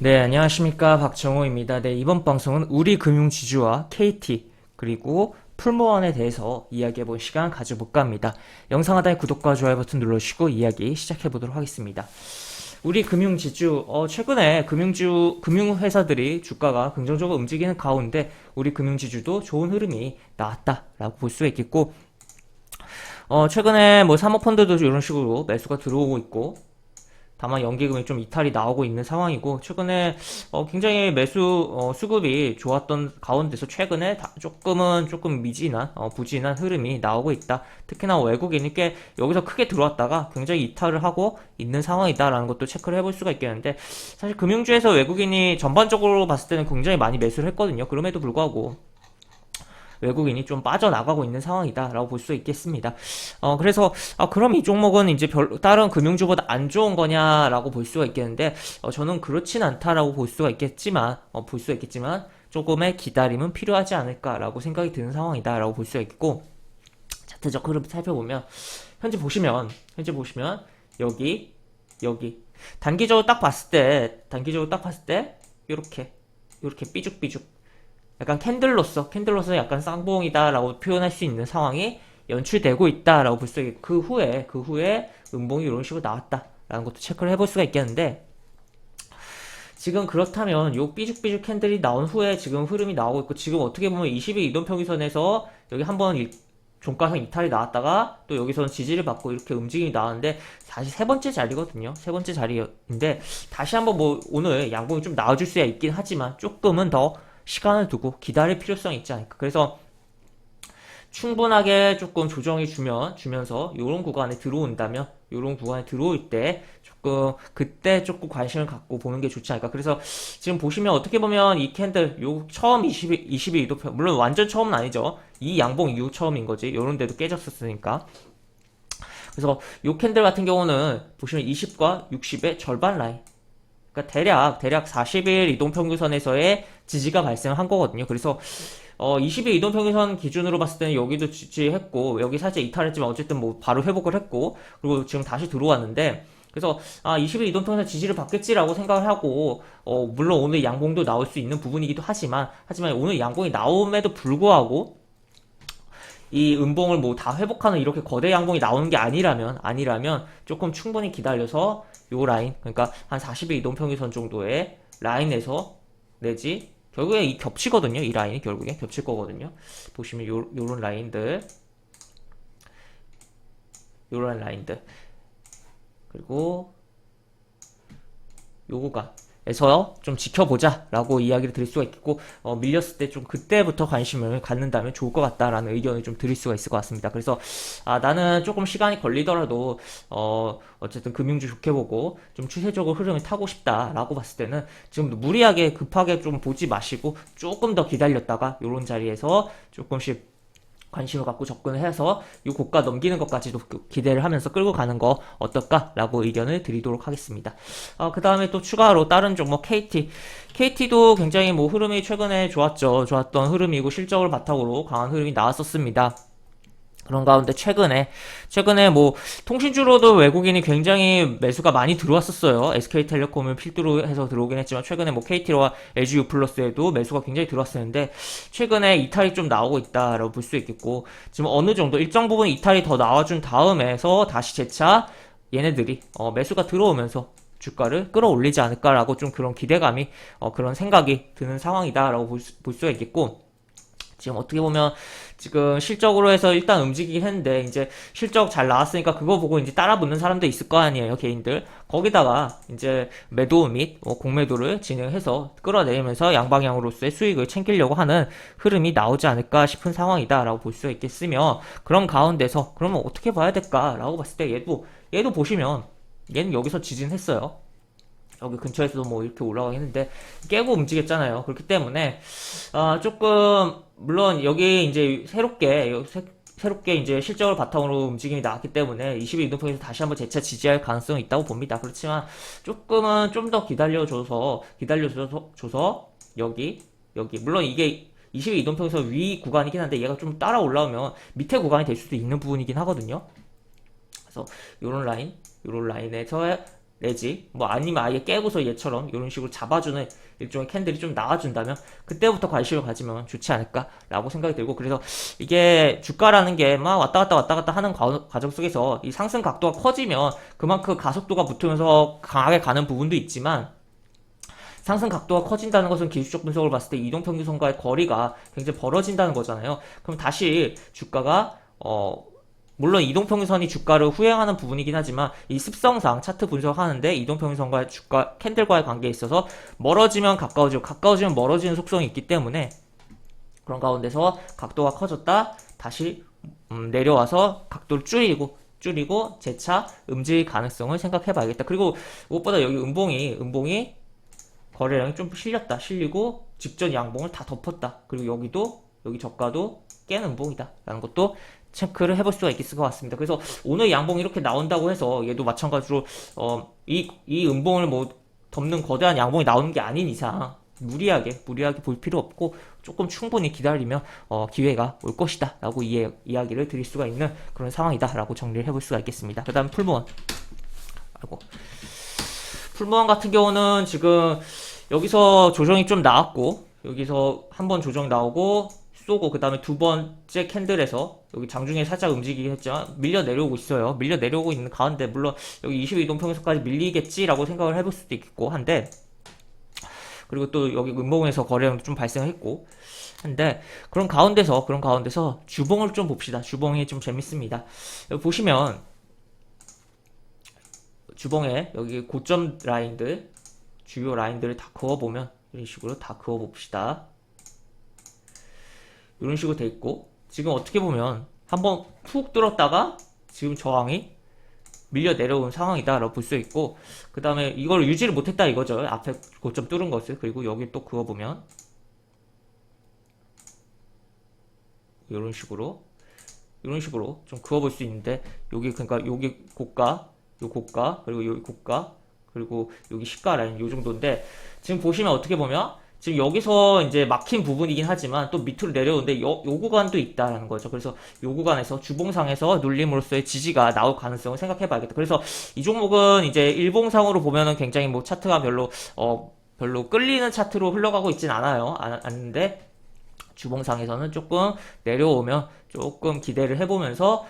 네, 안녕하십니까. 박정호입니다. 네, 이번 방송은 우리금융지주와 KT, 그리고 풀무원에 대해서 이야기해볼 시간 가져볼까 합니다. 영상 하단에 구독과 좋아요 버튼 눌러주시고 이야기 시작해보도록 하겠습니다. 우리금융지주, 최근에 금융회사들이 주가가 긍정적으로 움직이는 가운데 우리 금융지주도 좋은 흐름이 나왔다라고 볼 수가 있겠고, 최근에 뭐 사모펀드도 이런 식으로 매수가 들어오고 있고, 다만 연기금이 좀 이탈이 나오고 있는 상황이고 최근에 굉장히 수급이 좋았던 가운데서 최근에 조금 미진한 부진한 흐름이 나오고 있다. 특히나 외국인이 꽤 여기서 크게 들어왔다가 굉장히 이탈을 하고 있는 상황이다라는 것도 체크를 해볼 수가 있겠는데 사실 금융주에서 외국인이 전반적으로 봤을 때는 굉장히 많이 매수를 했거든요. 그럼에도 불구하고 외국인이 좀 빠져나가고 있는 상황이다라고 볼 수 있겠습니다. 그래서 그럼 이 종목은 이제 다른 금융주보다 안 좋은 거냐라고 볼 수가 있겠는데 저는 그렇진 않다라고 볼 수가 있겠지만 조금의 기다림은 필요하지 않을까라고 생각이 드는 상황이다라고 볼 수가 있겠고 차트적 흐름 살펴보면 현재 보시면 여기 단기적으로 딱 봤을 때 이렇게 삐죽삐죽 약간 캔들로서 약간 쌍봉이다라고 표현할 수 있는 상황이 연출되고 있다라고 볼 수 있고 그 후에 음봉이 이런 식으로 나왔다라는 것도 체크를 해볼 수가 있겠는데 지금 그렇다면 요 삐죽삐죽 캔들이 나온 후에 지금 흐름이 나오고 있고 지금 어떻게 보면 20일 이동평균선에서 여기 한번 종가상 이탈이 나왔다가 또 여기서는 지지를 받고 이렇게 움직임이 나왔는데 다시 세 번째 자리거든요. 세 번째 자리인데 다시 한번 뭐 오늘 양봉이 좀 나와줄 수야 있긴 하지만 조금은 더 시간을 두고 기다릴 필요성이 있지 않을까. 그래서 충분하게 조금 주면서 요런 구간에 들어올 때 그때 조금 관심을 갖고 보는 게 좋지 않을까. 그래서 지금 보시면 어떻게 보면 이 캔들, 처음 20일 이도표, 물론 완전 처음은 아니죠. 이 양봉 이후 처음인 거지. 요런 데도 깨졌었으니까. 그래서 요 캔들 같은 경우는 보시면 20과 60의 절반 라인. 그러니까 대략 40일 이동평균선에서의 지지가 발생한 거거든요. 그래서 20일 이동평균선 기준으로 봤을 때는 여기도 지지했고 여기 살짝 이탈했지만 어쨌든 뭐 바로 회복을 했고 그리고 지금 다시 들어왔는데 그래서 20일 이동평균선 지지를 받겠지라고 생각을 하고 물론 오늘 양봉도 나올 수 있는 부분이기도 하지만 오늘 양봉이 나옴에도 불구하고 이 음봉을 뭐 다 회복하는 이렇게 거대 양봉이 나오는 게 아니라면 조금 충분히 기다려서 요 라인 그러니까 한 40일 이동평균선 정도의 라인에서 내지 결국에 이 겹치거든요. 이 라인이 결국에 겹칠 거거든요. 보시면 요런 라인들 그리고 요 구간에서 좀 지켜보자 라고 이야기를 드릴 수가 있겠고 밀렸을 때 좀 그때부터 관심을 갖는다면 좋을 것 같다라는 의견을 좀 드릴 수가 있을 것 같습니다. 그래서 나는 조금 시간이 걸리더라도 어쨌든 금융주 좋게 보고 좀 추세적으로 흐름을 타고 싶다라고 봤을 때는 지금 무리하게 급하게 좀 보지 마시고 조금 더 기다렸다가 요런 자리에서 조금씩 관심을 갖고 접근을 해서 이 고가 넘기는 것까지도 기대를 하면서 끌고 가는 거 어떨까라고 의견을 드리도록 하겠습니다. 그 다음에 또 추가로 다른 종목 KT도 굉장히 뭐 흐름이 최근에 좋았던 흐름이고 실적을 바탕으로 강한 흐름이 나왔었습니다. 그런 가운데 최근에 뭐 통신주로도 외국인이 굉장히 매수가 많이 들어왔었어요. SK텔레콤을 필두로 해서 들어오긴 했지만 최근에 뭐 KT와 LG U+에도 매수가 굉장히 들어왔었는데 최근에 이탈이 좀 나오고 있다라고 볼 수 있겠고 지금 어느 정도 일정 부분 이탈이 더 나와준 다음에서 다시 재차 얘네들이 매수가 들어오면서 주가를 끌어올리지 않을까라고 좀 그런 기대감이 그런 생각이 드는 상황이다라고 볼 수가 있겠고 지금 어떻게 보면 지금 실적으로 해서 일단 움직이긴 했는데 이제 실적 잘 나왔으니까 그거 보고 이제 따라 붙는 사람도 있을 거 아니에요, 개인들. 거기다가 이제 매도 및 공매도를 진행해서 끌어내리면서 양방향으로서의 수익을 챙기려고 하는 흐름이 나오지 않을까 싶은 상황이다라고 볼 수 있겠으며 그런 가운데서 그러면 어떻게 봐야 될까라고 봤을 때 얘도 보시면 얘는 여기서 지진했어요. 여기 근처에서도 뭐 이렇게 올라가긴 했는데 깨고 움직였잖아요. 그렇기 때문에 조금 물론 여기 이제 새롭게 이제 실적을 바탕으로 움직임이 나왔기 때문에 20일 이동평에서 다시 한번 재차 지지할 가능성이 있다고 봅니다. 그렇지만 조금은 좀 더 기다려줘서 여기 물론 이게 20일 이동평에서 위 구간이긴 한데 얘가 좀 따라 올라오면 밑에 구간이 될 수도 있는 부분이긴 하거든요. 그래서 요런 라인에서 내지 뭐 아니면 아예 깨고서 얘처럼 이런 식으로 잡아주는 일종의 캔들이 좀 나와준다면 그때부터 관심을 가지면 좋지 않을까라고 생각이 들고, 그래서 이게 주가라는 게 막 왔다 갔다 하는 과정 속에서 이 상승 각도가 커지면 그만큼 가속도가 붙으면서 강하게 가는 부분도 있지만, 상승 각도가 커진다는 것은 기술적 분석을 봤을 때 이동평균선과의 거리가 굉장히 벌어진다는 거잖아요. 그럼 다시 주가가 물론 이동평균선이 주가를 후행하는 부분이긴 하지만 이 습성상 차트 분석하는데 이동평균선과 주가 캔들과의 관계에 있어서 멀어지면 가까워지고 가까워지면 멀어지는 속성이 있기 때문에, 그런 가운데서 각도가 커졌다 다시 내려와서 각도를 줄이고 재차 움직일 가능성을 생각해 봐야겠다. 그리고 무엇보다 여기 음봉이 거래량이 좀 실리고 직전 양봉을 다 덮었다. 그리고 여기 저가도 깬 음봉이다 라는 것도 체크를 해볼 수가 있을 것 같습니다. 그래서 오늘 양봉이 이렇게 나온다고 해서 얘도 마찬가지로 이 음봉을 뭐 덮는 거대한 양봉이 나오는 게 아닌 이상 무리하게 볼 필요 없고 조금 충분히 기다리면 기회가 올 것이다 라고 이야기를 드릴 수가 있는 그런 상황이다 라고 정리를 해볼 수가 있겠습니다. 그 다음 풀무원 같은 경우는 지금 여기서 조정이 좀 나왔고, 여기서 한번 조정 나오고 쏘고 그 다음에 두 번째 캔들에서 여기 장중에 살짝 움직이긴 했지만 밀려 내려오고 있어요. 밀려 내려오고 있는 가운데 물론 여기 22이동평균선까지 밀리겠지라고 생각을 해볼 수도 있고 한데, 그리고 또 여기 음봉에서 거래량도 좀 발생했고 한데, 그런 가운데서 주봉을 좀 봅시다. 주봉이 좀 재밌습니다. 여기 보시면 주봉에 여기 고점 라인들, 주요 라인들을 다 그어보면 이런 식으로 다 그어봅시다. 이런 식으로 돼 있고, 지금 어떻게 보면 한번 푹 뚫었다가 지금 저항이 밀려 내려온 상황이다 라고 볼 수 있고, 그 다음에 이걸 유지를 못했다 이거죠. 앞에 고점 뚫은 것을. 그리고 여기 또 그어보면 이런 식으로 좀 그어볼 수 있는데, 그러니까 여기 고가, 그리고 여기 고가, 그리고 여기 시가 라인 요 정도인데, 지금 보시면 어떻게 보면 지금 여기서 이제 막힌 부분이긴 하지만 또 밑으로 내려오는데 요 구간도 있다라는 거죠. 그래서 요 구간에서 주봉상에서 눌림으로써의 지지가 나올 가능성을 생각해 봐야겠다. 그래서 이 종목은 이제 일봉상으로 보면은 굉장히 뭐 차트가 별로 끌리는 차트로 흘러가고 있진 않는데 주봉상에서는 조금 내려오면 조금 기대를 해보면서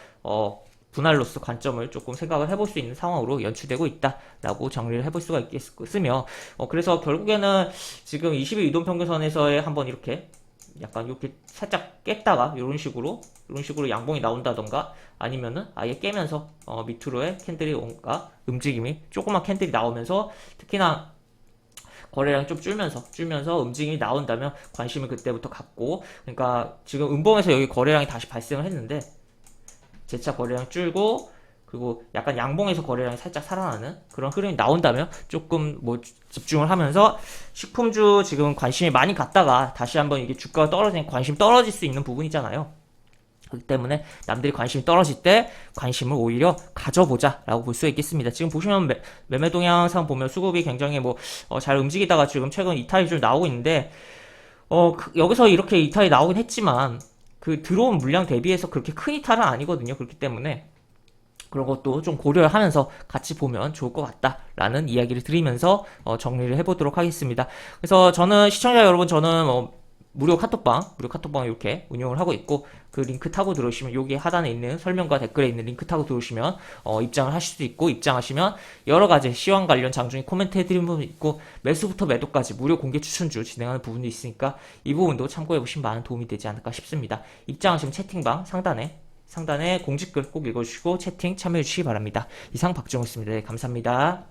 분할로서 관점을 조금 생각을 해볼 수 있는 상황으로 연출되고 있다라고 정리를 해볼 수가 있겠으며, 그래서 결국에는 지금 20일 이동평균선에서의 한번 이렇게 약간 이렇게 살짝 깼다가 이런 식으로 양봉이 나온다던가, 아니면은 아예 깨면서 밑으로의 캔들이 뭔가 움직임이 조그만 캔들이 나오면서 특히나 거래량 좀 줄면서 움직임이 나온다면 관심을 그때부터 갖고, 그러니까 지금 음봉에서 여기 거래량이 다시 발생을 했는데 재차 거래량 줄고, 그리고 약간 양봉에서 거래량이 살짝 살아나는 그런 흐름이 나온다면 조금 뭐 집중을 하면서, 식품주 지금 관심이 많이 갔다가 다시 한번 이게 주가가 떨어지면 관심 떨어질 수 있는 부분이잖아요. 그렇기 때문에 남들이 관심이 떨어질 때 관심을 오히려 가져보자 라고 볼 수 있겠습니다. 지금 보시면 매매 동향상 보면 수급이 굉장히 잘 움직이다가 지금 최근 이탈이 좀 나오고 있는데, 여기서 이렇게 이탈이 나오긴 했지만 그 들어온 물량 대비해서 그렇게 큰 이탈은 아니거든요. 그렇기 때문에 그런 것도 좀 고려를 하면서 같이 보면 좋을 것 같다라는 이야기를 드리면서 정리를 해보도록 하겠습니다. 그래서 시청자 여러분, 저는 무료 카톡방 이렇게 운영을 하고 있고, 그 링크 타고 들어오시면 여기 하단에 있는 설명과 댓글에 있는 링크 타고 들어오시면 입장을 하실 수 있고, 입장하시면 여러가지 시황 관련 장중에 코멘트 해드리는 부분이 있고, 매수부터 매도까지 무료 공개 추천주 진행하는 부분도 있으니까 이 부분도 참고해보시면 많은 도움이 되지 않을까 싶습니다. 입장하시면 채팅방 상단에 공지글 꼭 읽어주시고 채팅 참여해주시기 바랍니다. 이상 박정우였습니다. 네, 감사합니다.